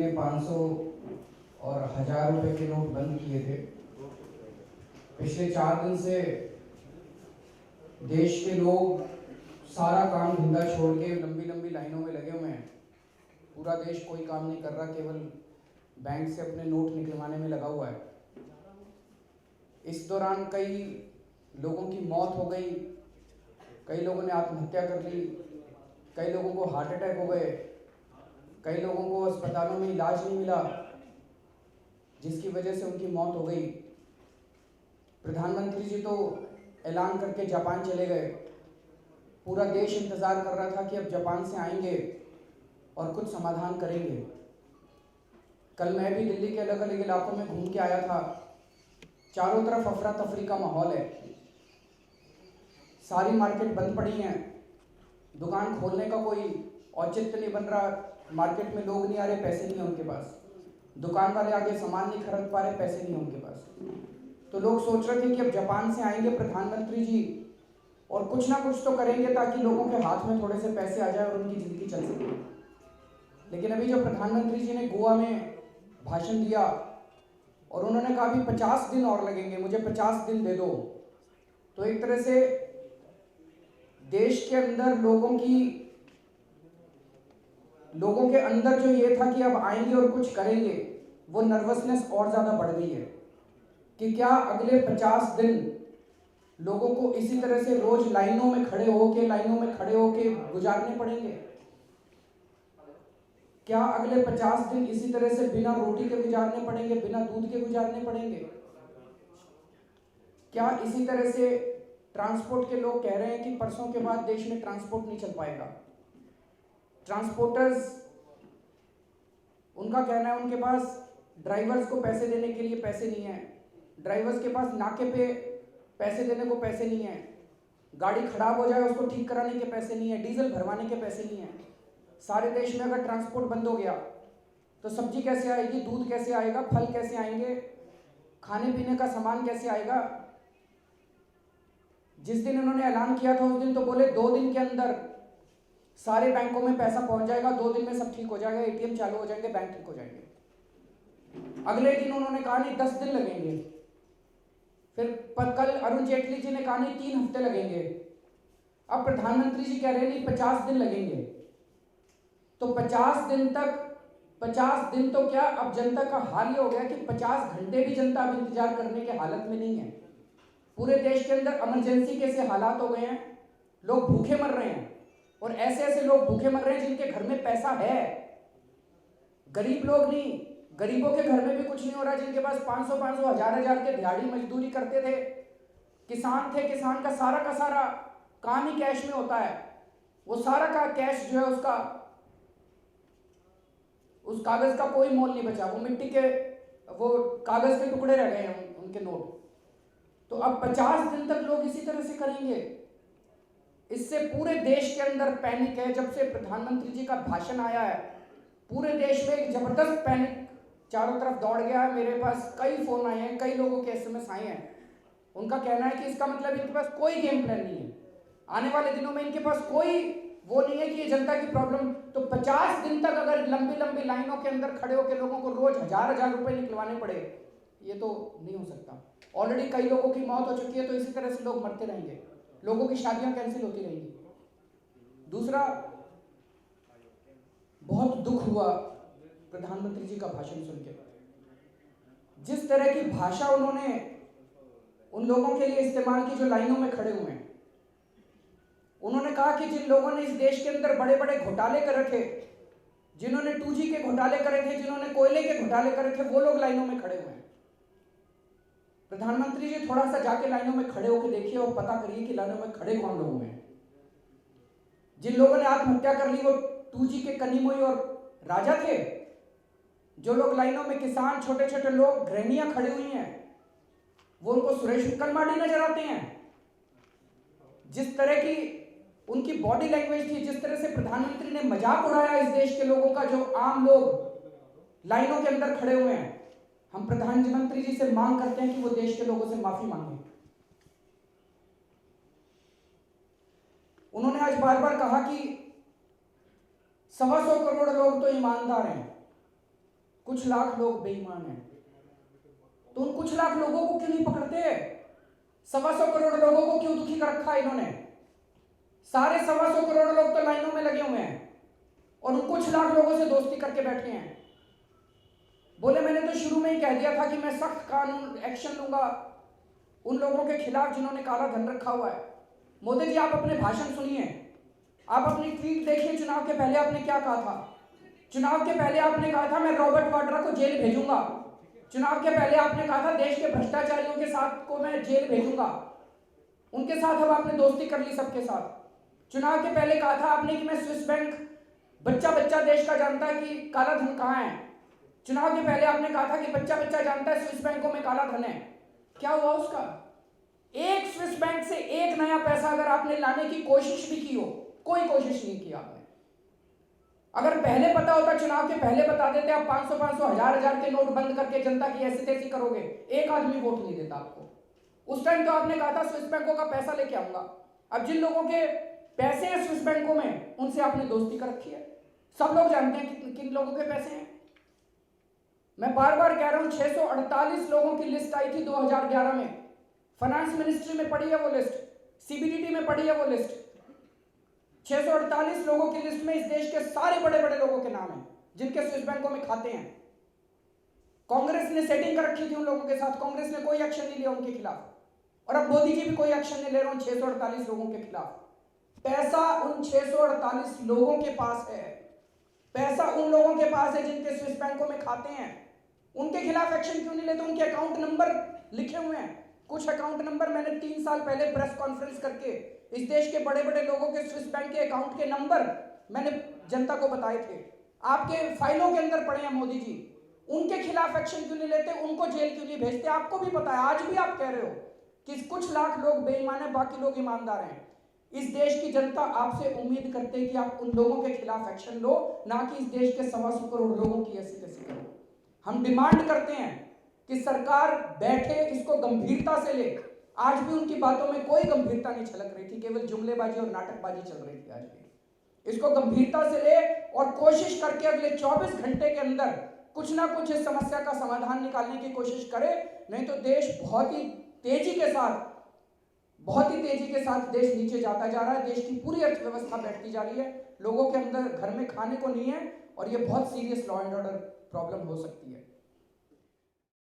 ने 500 और 1000 रुपए के नोट बंद किए थे। पिछले 4 दिन से देश के लोग सारा काम धंधा छोड़ के लंबी लंबी लाइनों में लगे हुए हैं। पूरा देश कोई काम नहीं कर रहा, केवल बैंक से अपने नोट निकलवाने में लगा हुआ है। इस दौरान कई लोगों की मौत हो गई, कई लोगों ने आत्महत्या कर ली, कई लोगों को हार्ट अटैक हो गए, कई लोगों को अस्पतालों में इलाज नहीं मिला, जिसकी वजह से उनकी मौत हो गई। प्रधानमंत्री जी तो ऐलान करके जापान चले गए। पूरा देश इंतज़ार कर रहा था कि अब जापान से आएंगे और कुछ समाधान करेंगे। कल मैं भी दिल्ली के अलग अलग इलाकों में घूम के आया था। चारों तरफ अफरा तफरी का माहौल है। सारी मार्केट बंद पड़ी हैं, दुकान खोलने का कोई औचित्य नहीं बन रहा। मार्केट में लोग नहीं आ रहे, पैसे नहीं है उनके पास। दुकान वाले आगे सामान नहीं खरीद पा रहे, पैसे नहीं है उनके पास। तो लोग सोच रहे थे कि अब जापान से आएंगे प्रधानमंत्री जी और कुछ ना कुछ तो करेंगे ताकि लोगों के हाथ में थोड़े से पैसे आ जाए और उनकी ज़िंदगी चल सके। लेकिन अभी जो प्रधानमंत्री जी ने गोवा में भाषण दिया और उन्होंने कहा अभी 50 दिन और लगेंगे, मुझे 50 दिन दे दो। तो एक तरह से देश के अंदर लोगों के अंदर जो ये था कि अब आएंगे और कुछ करेंगे, वो नर्वसनेस और ज़्यादा बढ़ गई है कि क्या अगले 50 दिन लोगों को इसी तरह से रोज लाइनों में खड़े होके गुजारने पड़ेंगे? क्या अगले 50 दिन इसी तरह से बिना रोटी के गुजारने पड़ेंगे, बिना दूध के गुजारने पड़ेंगे? क्या इसी तरह से ट्रांसपोर्ट के लोग कह रहे हैं कि परसों के बाद देश में ट्रांसपोर्ट नहीं चल पाएगा? ट्रांसपोर्टर्स, उनका कहना है उनके पास ड्राइवर्स को पैसे देने के लिए पैसे नहीं है, ड्राइवर्स के पास नाके पे पैसे देने को पैसे नहीं है, गाड़ी खराब हो जाए उसको ठीक कराने के पैसे नहीं है, डीजल भरवाने के पैसे नहीं है। सारे देश में अगर ट्रांसपोर्ट बंद हो गया तो सब्जी कैसे आएगी, दूध कैसे आएगा, फल कैसे आएंगे, खाने पीने का सामान कैसे आएगा? जिस दिन उन्होंने ऐलान किया था उस दिन तो बोले 2 दिन के अंदर सारे बैंकों में पैसा पहुंच जाएगा, 2 दिन में सब ठीक हो जाएगा, एटीएम चालू हो जाएंगे, बैंक ठीक हो जाएंगे। अगले दिन उन्होंने कहा नहीं 10 दिन लगेंगे। फिर कल अरुण जेटली जी ने कहा नहीं 3 हफ्ते लगेंगे। अब प्रधानमंत्री जी कह रहे हैं नहीं 50 दिन लगेंगे। तो 50 दिन तो क्या, अब जनता का हाल ये हो गया कि 50 घंटे भी जनता अब इंतजार करने के हालत में नहीं है। पूरे देश के अंदर इमरजेंसी के ऐसे हालात हो गए हैं, लोग भूखे मर रहे हैं। और ऐसे ऐसे लोग भूखे मर रहे हैं जिनके घर में पैसा है, गरीब लोग नहीं। गरीबों के घर में भी कुछ नहीं हो रहा, जिनके पास 500 1000 के दिहाड़ी मजदूरी करते थे, किसान थे, किसान का सारा काम ही कैश में होता है। वो सारा का कैश जो है उसका, उस कागज का कोई मोल नहीं बचा, वो मिट्टी के, वो कागज के टुकड़े रह गए हैं उनके नोट। तो अब 50 दिन तक लोग इसी तरह से करेंगे। इससे पूरे देश के अंदर पैनिक है। जब से प्रधानमंत्री जी का भाषण आया है पूरे देश में एक जबरदस्त पैनिक चारों तरफ दौड़ गया है। मेरे पास कई फोन आए हैं, कई लोगों के एसएमएस आए हैं। उनका कहना है कि इसका मतलब इनके पास कोई गेम प्लान नहीं है, आने वाले दिनों में इनके पास कोई वो नहीं है कि ये जनता की प्रॉब्लम। तो 50 दिन तक अगर लंबी लंबी लाइनों के अंदर खड़े होकर लोगों को रोज 1000 रुपए निकलवाने पड़े, ये तो नहीं हो सकता। ऑलरेडी कई लोगों की मौत हो चुकी है, तो इसी तरह से लोग मरते रहेंगे, लोगों की शादियां कैंसिल होती रहेंगी। दूसरा, बहुत दुख हुआ प्रधानमंत्री जी का भाषण सुन के। जिस तरह की भाषा उन्होंने उन लोगों के लिए इस्तेमाल की जो लाइनों में खड़े हुए हैं। उन्होंने कहा कि जिन लोगों ने इस देश के अंदर बड़े बड़े घोटाले कर रखे, जिन्होंने 2G के घोटाले करे थे, जिन्होंने कोयले के घोटाले करे थे, वो लोग लाइनों में खड़े हुए हैं। प्रधानमंत्री जी थोड़ा सा जाके लाइनों में खड़े होकर देखिए और पता करिए कि लाइनों में खड़े कौन लोग हैं। जिन लोगों ने आत्महत्या कर ली वो 2G के कनीमोई और राजा थे। जो लोग लाइनों में, किसान, छोटे छोटे लोग, गृहणियां खड़ी हुई हैं, वो उनको सुरेश कलमाड़ी नजर आते हैं। जिस तरह की उनकी बॉडी लैंग्वेज थी, जिस तरह से प्रधानमंत्री ने मजाक उड़ाया इस देश के लोगों का, जो आम लोग लाइनों के अंदर खड़े हुए हैं, हम प्रधानमंत्री जी से मांग करते हैं कि वो देश के लोगों से माफी मांगे। उन्होंने आज बार बार कहा कि 125 करोड़ लोग तो ईमानदार हैं। कुछ लाख लोग बेईमान हैं, तो उन कुछ लाख लोगों को क्यों नहीं पकड़ते? 125 करोड़ लोगों को क्यों दुखी कर रखा है इन्होंने? सारे 125 करोड़ लोग तो लाइनों में लगे हुए हैं और उन कुछ लाख लोगों से दोस्ती करके बैठे हैं। बोले मैंने तो शुरू में ही कह दिया था कि मैं सख्त कानून एक्शन लूंगा उन लोगों के खिलाफ जिन्होंने काला धन रखा हुआ है। मोदी जी, आप अपने भाषण सुनिए, आप अपनी ट्वीट देखिए। चुनाव के पहले आपने क्या कहा था? चुनाव के पहले आपने कहा था मैं रॉबर्ट वाड्रा को जेल भेजूंगा। चुनाव के पहले आपने कहा था देश के भ्रष्टाचारियों के साथ को मैं जेल भेजूंगा। उनके साथ अब आपने दोस्ती कर ली सबके साथ। चुनाव के पहले कहा था आपने कि मैं स्विस बैंक, बच्चा बच्चा देश का जानता है कि काला धन कहां है। चुनाव के पहले आपने कहा था कि बच्चा बच्चा जानता है स्विस बैंकों में काला धन है। क्या हुआ उसका? एक स्विस बैंक से एक नया पैसा अगर आपने लाने की कोशिश भी की हो, कोई कोशिश नहीं की आपने। अगर पहले पता होता, चुनाव के पहले बता देते आप 500-500, 1000-1000 के नोट बंद करके जनता की ऐसी तैसी करोगे, एक आदमी वोट नहीं देता आपको। उस टाइम तो आपने कहा था स्विस बैंकों का पैसा लेके आऊंगा। अब जिन लोगों के पैसे हैं स्विस बैंकों में, उनसे आपने दोस्ती कर रखी है। सब लोग जानते हैं कि किन लोगों के पैसे हैं। मैं बार बार कह रहा हूं, 648 लोगों की लिस्ट आई थी 2011 में। फाइनेंस मिनिस्ट्री में पड़ी है वो लिस्ट, सीबीडीटी में पड़ी है वो लिस्ट। 648 लोगों की लिस्ट में इस देश के सारे बड़े बड़े लोगों के नाम हैं जिनके स्विस बैंकों में खाते हैं। कांग्रेस ने सेटिंग कर रखी थी उन लोगों के साथ, कांग्रेस ने कोई एक्शन नहीं लिया उनके खिलाफ, और अब मोदी जी भी कोई एक्शन नहीं ले रहे हैं 648 लोगों के खिलाफ। पैसा उन 648 लोगों के पास है, पैसा उन लोगों के पास है जिनके स्विस बैंकों में खाते हैं। उनके खिलाफ एक्शन क्यों नहीं लेते? उनके अकाउंट नंबर लिखे हुए हैं। कुछ अकाउंट नंबर मैंने 3 साल पहले प्रेस कॉन्फ्रेंस करके इस देश के बड़े बड़े लोगों के स्विस बैंक के अकाउंट के नंबर मैंने जनता को बताए थे। आपके फाइलों के अंदर पड़े हैं मोदी जी। उनके खिलाफ एक्शन क्यों नहीं लेते? उनको जेल क्यों नहीं भेजते? आपको भी पता है, आज भी आप कह रहे हो कि कुछ लाख लोग बेईमान है, बाकी लोग ईमानदार हैं। इस देश की जनता आपसे उम्मीद करते है कि आप उन लोगों के खिलाफ एक्शन लो, ना कि इस देश के 125 करोड़ लोगों की ऐसी तैसी करो। हम डिमांड करते हैं कि सरकार बैठे, इसको गंभीरता से ले। आज भी उनकी बातों में कोई गंभीरता नहीं छलक रही थी, केवल जुमलेबाजी और नाटकबाजी चल रही थी। आज भी इसको गंभीरता से ले और कोशिश करके अगले 24 घंटे के अंदर कुछ ना कुछ इस समस्या का समाधान निकालने की कोशिश करे। नहीं तो देश बहुत ही तेजी के साथ देश नीचे जाता जा रहा है। देश की पूरी अर्थव्यवस्था बैठती जा रही है, लोगों के अंदर घर में खाने को नहीं है, और ये बहुत serious law and order problem हो सकती है।